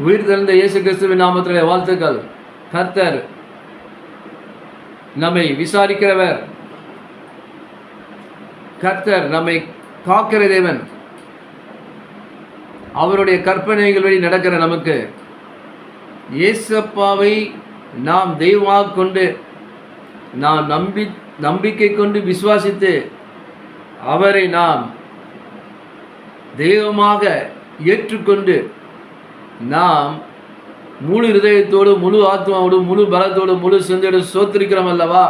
உயிர் தெழுந்த இயேசு கிறிஸ்துவின் நாமத்திலே வாழ்த்துக்கள். கர்த்தர் நம்மை விசாரிக்கிறவர், கர்த்தர் நம்மை காக்கிற தேவன். அவருடைய கற்பனைகள் வழி நடக்கிற நமக்கு இயேசப்பாவை நாம் தெய்வமாக கொண்டு நாம் நம்பிக்கை கொண்டு விசுவாசித்து அவரை நாம் தெய்வமாக ஏற்றுக்கொண்டு நாம் முழு இருதயத்தோடு, முழு ஆத்மாவோடு, முழு பலத்தோடு, முழு சிந்தையோடு சோத்திருக்கிறோம் அல்லவா,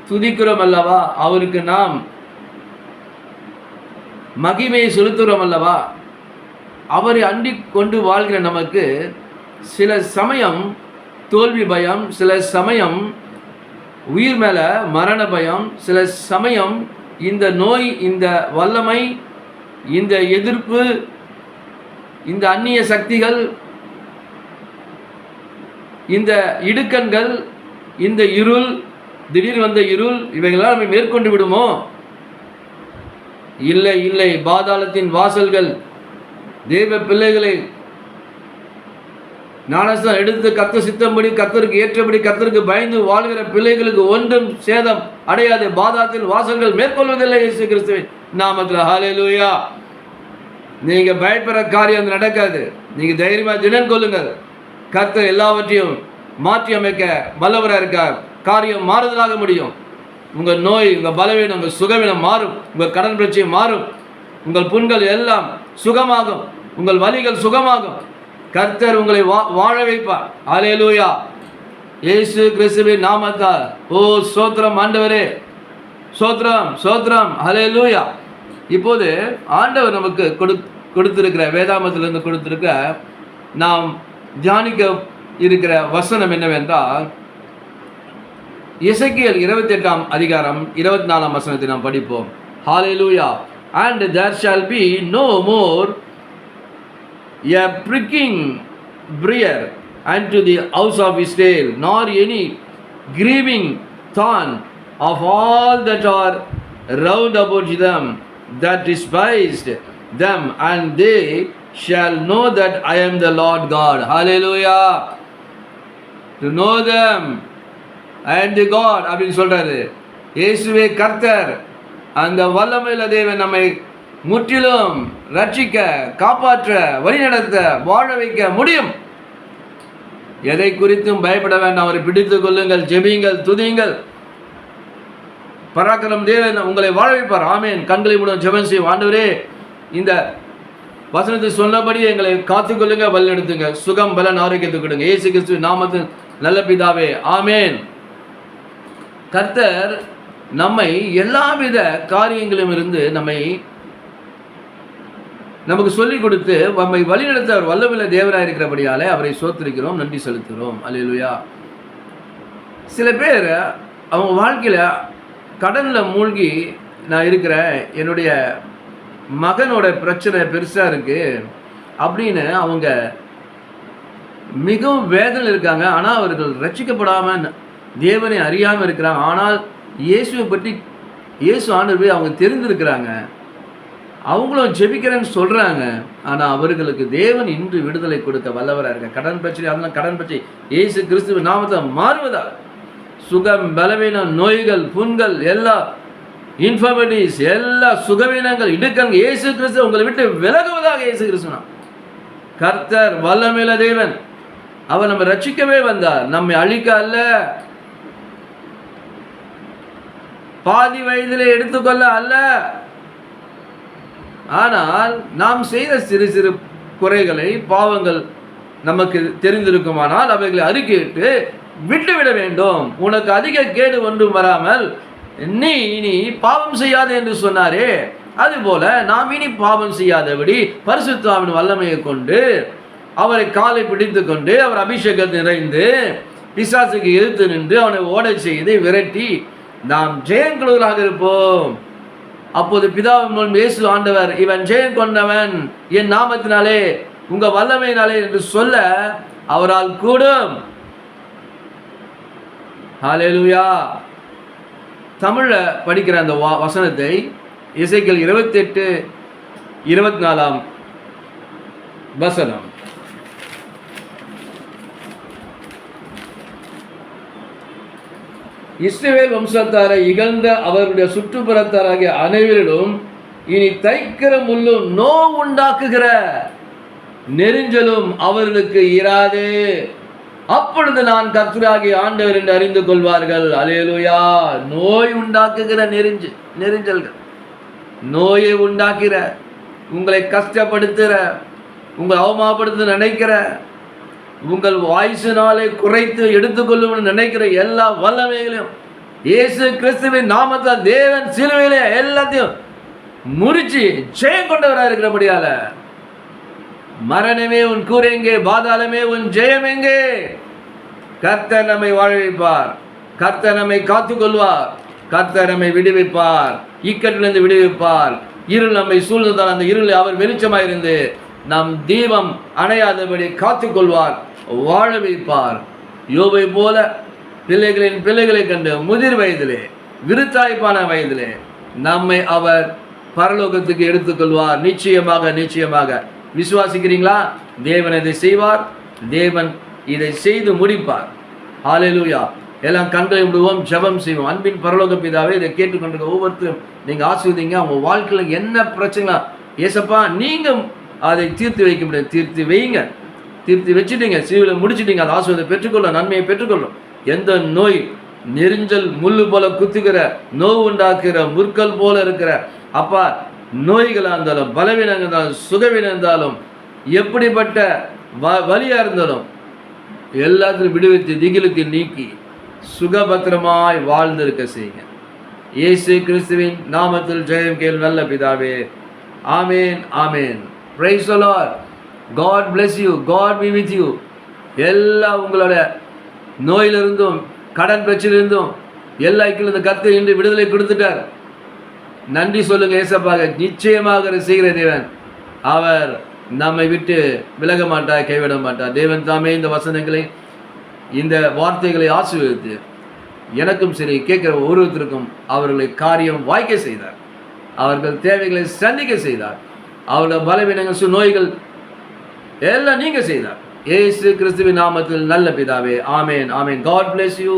துதிக்கிறோம் அல்லவா, அவருக்கு நாம் மகிமையை செலுத்துகிறோம் அல்லவா, அவரை அண்டிக் கொண்டு வாழ்கிற நமக்கு சில சமயம் தோல்வி பயம், சில சமயம் உயிர் மேல மரண பயம், சில சமயம் இந்த நோய், இந்த வல்லமை, இந்த எதிர்ப்பு, இந்த அந்நிய சக்திகள், இந்த இடுக்கண்கள், இந்த இருள், திடீர் வந்த இருள், இவைகளால் நம்மை மேற்கொண்டு விடுமோ? இல்லை இல்லை, பாதாளத்தின் வாசல்கள் தேவ பிள்ளைகளை ஞானஸ்தானம் எடுத்து கர்த்தர் சித்தம்படி, கர்த்தருக்கு ஏற்றபடி, கர்த்தருக்கு பயந்து வாழ்கிற பிள்ளைகளுக்கு ஒன்றும் சேதம் அடையாது. பாதாளத்தின் வாசல்கள் மேற்கொள்வதில்லை இயேசு கிறிஸ்துவின் நாமத்தில். ஹல்லேலூயா. நீங்க பயப்படுற காரியம் நடக்காது. நீங்க தைரியமா தினம் கொள்ளுங்கள். கர்த்தர் எல்லாவற்றையும் மாற்றி அமைக்க வல்லவராக இருக்கார். காரியம் மாறுதலாக முடியும். உங்க நோய், உங்க பலவீனம், உங்க சுகவீனம் மாறும். உங்க கடன் பிரச்சனை மாறும். உங்கள் புண்கள் எல்லாம் சுகமாகும். உங்கள் வலிகள் சுகமாகும். கர்த்தர் உங்களை வாழ வைப்பார். ஹல்லேலூயா. இயேசு கிறிஸ்துவின் நாமத்தால். ஓ ஸ்தோத்திரம் ஆண்டவரே, ஸ்தோத்திரம் ஸ்தோத்திரம். ஹல்லேலூயா. இப்போது ஆண்டவர் நமக்கு கொடுத்திருக்கிற வேதாமத்திலிருந்து கொடுத்திருக்க நாம் தியானிக்க இருக்கிற வசனம் என்னவென்றால், எசேக்கியேல் 28 அதிகாரம் 24 வசனத்தை நாம் படிப்போம். ஹல்லேலூயா. And there shall be no more a pricking briar unto the house of Israel, nor any grieving thorn of all that are round about them that despised them, and they shall know that I am the Lord God. Hallelujah. To know them, I am the God அப்படின்னு சொல்றாரு. இயேசுவே கர்த்தர், அந்த வல்லமையுள்ள தேவன் நம்மை முற்றிலும் ரட்சிக்க, காப்பாற்ற, வழிநடத்த, வாழ வைக்க முடியும். எதை குறித்தும் பயப்பட வேண்டாம். அவரை பிடித்துக் கொள்ளுங்கள், ஜெபியுங்கள், துதியுங்கள். பராக்கிரம் தேவன் உங்களை வாழ வைப்பார். ஆமேன். கண்களை மூலம் ஜெபம் செய்யும். ஆண்டவரே, இந்த வசனத்தை சொன்னபடி எங்களை காத்துக்கொள்ளுங்க, வழிநடத்துங்க, சுகம் பலன் ஆரோக்கியத்தை கொடுங்க. இயேசு கிறிஸ்துவின் நாமத்தில் நல்ல பிதாவே, ஆமேன். கர்த்தர் நம்மை எல்லாவித காரியங்களும் இருந்து நமக்கு சொல்லிக் கொடுத்து நம்மை வழிநடத்த அவர் வல்லமையுள்ள தேவனாக இருக்கிறபடியாலே அவரை சோத்திருக்கிறோம், நன்றி செலுத்துகிறோம். அல்லேலூயா. சில பேர் அவங்க வாழ்க்கையில் கடனில் மூழ்கி நான் இருக்கிறேன், என்னுடைய மகனோட பிரச்சனை பெருசாக இருக்குது அப்படின்னு அவங்க மிகவும் வேதனை இருக்காங்க. ஆனால் அவர்கள் ரட்சிக்கப்படாமல் தேவனை அறியாமல் இருக்கிறாங்க. ஆனால் இயேசுவை பற்றி, இயேசு ஆண்டவரை அவங்க தெரிந்திருக்கிறாங்க. அவங்களும் ஜெபிக்கிறேன்னு சொல்கிறாங்க. ஆனால் அவர்களுக்கு தேவன் இன்று விடுதலை கொடுக்க வல்லவராக இருக்க. கடன் பிரச்சனை, அதெல்லாம் கடன் பிரச்சனை இயேசு கிறிஸ்துவ நாமத்தை மாறுவதால் சுகம், பலவீனம், நோய்கள், புண்கள், எல்லா இன்ஃபர்மிட்டிஸ், எல்லா சுகவீனங்கள், இடுக்கங்கள் இயேசு கிறிஸ்து உங்களை விட்டு விலகுவதாக. இயேசு கிறிஸ்துவனா கர்த்தர் வல்லமையுள்ள தேவன். அவர் நம்ம ரட்சிக்கவே வந்தார், நம்மை அழிக்க அல்ல, பாதி வயதிலே எடுத்துக்கொள்ள அல்ல. ஆனால் நாம் செய்த சிறு சிறு குறைகளை, பாவங்கள் நமக்கு தெரிந்திருக்குமானால் அவைகளை அறிக்கையிட்டு விட்டுவிட வேண்டும். உனக்கு அதிக கேடு ஒன்றும் வராமல் நீ இனி பாவம் செய்யாது என்று சொன்னாரே, அதுபோல நாம் இனி பாவம் செய்யாதபடி பரிசுத்த ஆவியின் வல்லமையை கொண்டு அவரை காலை பிடித்து கொண்டு அவர் அபிஷேகத்தை நிறைந்து பிசாசுக்கு எதிர்த்து நின்று அவனை ஓட செய்து விரட்டி நாம் ஜெயங்கொள்வர்களாக இருப்போம். அப்போது பிதாவின் மூலம் இயேசு ஆண்டவர், இவன் ஜெயம் கொண்டவன் என் நாமத்தினாலே, உங்க வல்லமையினாலே என்று சொல்ல அவரால் கூடும். ஹல்லேலூயா. தமிழ்ல படிக்கிற அந்த வசனத்தை எசேக்கியேல் 28:24 வசனம். இஸ்ரவேல் வம்சத்தாரை இகழ்ந்த அவருடைய சுற்றுப்புறத்தாராகிய அனைவரிலும் இனி தைக்கிற முள்ளும் நோவு உண்டாக்குகிற நெரிஞ்சலும் அவர்களுக்கு இராது. அப்பொழுது நான் கர்த்தராகிய ஆண்டவர் என்று அறிந்து கொள்வார்கள். அல்லேலூயா. நோய் உண்டாக்குகிற நெரிஞ்சல்கள், நோயை உண்டாக்கிற, உங்களை கஷ்டப்படுத்துகிற, உங்களை அவமானப்படுத்த நினைக்கிற, உங்கள் வாய்ஸினாலே குறைத்து எடுத்துக்கொள்ளும் நினைக்கிற எல்லா வல்லமைகளையும் இயேசு கிறிஸ்துவின் நாமத்தால் தேவன் சிலுவையிலே எல்லாத்தையும் முறிச்சு ஜெயம் கொண்டவராக இருக்கிறபடியால, மரணமே உன் கூரை எங்கே, பாதாளமே உன் ஜெயம் எங்கே? கர்த்தர் நம்மை வாழ வைப்பார், கர்த்தர் நம்மை காத்துக்கொள்வார், கர்த்தர் நம்மை விடுவிப்பார், இக்கட்டிலிருந்து விடுவிப்பார். இருள் நம்மை சூழ்ந்ததால் அந்த இருள் அவர் வெளிச்சமாயிருந்து நம் தீபம் அணையாதபடி காத்துக்கொள்வார், வாழ வைப்பார். யோபை போல பிள்ளைகளை கண்டு முதிர் வயதிலே, விருத்தாய்ப்பான வயதிலே நம்மை அவர் பரலோகத்துக்கு எடுத்துக்கொள்வார். நிச்சயமாக விசுவாசிக்கிறீங்களா? தேவன் இதை செய்வார், தேவன் இதை செய்து முடிப்பார். ஹல்லேலூயா. எல்லாம் கண்களை விடுவோம், ஜெபம் செய்வோம். அன்பின் பரலோக பிதாவே, இதை கேட்டுக்கொண்டிருக்க ஒவ்வொருத்தரும் நீங்கள் ஆசீர்வதிங்க. அவங்க வாழ்க்கையில் என்ன பிரச்சனை ஏசப்பா நீங்க அதை தீர்த்து வைக்க முடியாது, தீர்த்து வைங்க. தீர்த்து வச்சுட்டீங்க, சீவில் முடிச்சுட்டீங்க. அந்த ஆசீர்வாதத்தை பெற்றுக்கொள்ளும், நன்மையை பெற்றுக்கொள்ளும். எந்த நோய், நெரிஞ்சல் முள்ளு போல குத்துக்கிற, நோவு உண்டாக்குற, முற்கள் போல இருக்கிற அப்பா நோய்களாக இருந்தாலும், பலவீனம் இருந்தாலும், சுகவீனம் இருந்தாலும், எப்படிப்பட்ட வலியாக இருந்தாலும் எல்லாத்திலும் விடுவித்து திகிலுக்கு நீக்கி சுகபத்திரமாய் வாழ்ந்திருக்க செய்யுங்க. இயேசு கிறிஸ்துவின் நாமத்தில் ஜெயம் கேள் நல்ல பிதாவே. ஆமேன், ஆமேன். Praise the Lord. God bless you, God be with you. எல்லா உங்களோட நோயிலிருந்தும் கடன் பிரச்சனையிலிருந்தும் எல்லா இக்கிலிருந்து கர்த்தர் இன்று விடுதலை கொடுத்துட்டார். நன்றி சொல்லுங்க ஏசப்பாக. நிச்சயமாக செய்கிற தேவன், அவர் நம்மை விட்டு விலக மாட்டார், கைவிட மாட்டார். தேவன் தாமே இந்த வசனங்களை, இந்த வார்த்தைகளை ஆசீர்வதித்து எனக்கும் சரி கேட்கிற ஒருவருக்கும் அவர்களை காரியம் வாய்க்க செய்தார், அவர்கள் தேவைகளை சந்திக்க செய்தார், அவருடைய பலவீனங்கள் நோய்கள் எல்லாம் நீங்க செய்தார். இயேசு கிறிஸ்துவின் நாமத்தில் நல்ல பிதாவே. ஆமேன், ஆமேன். God bless you.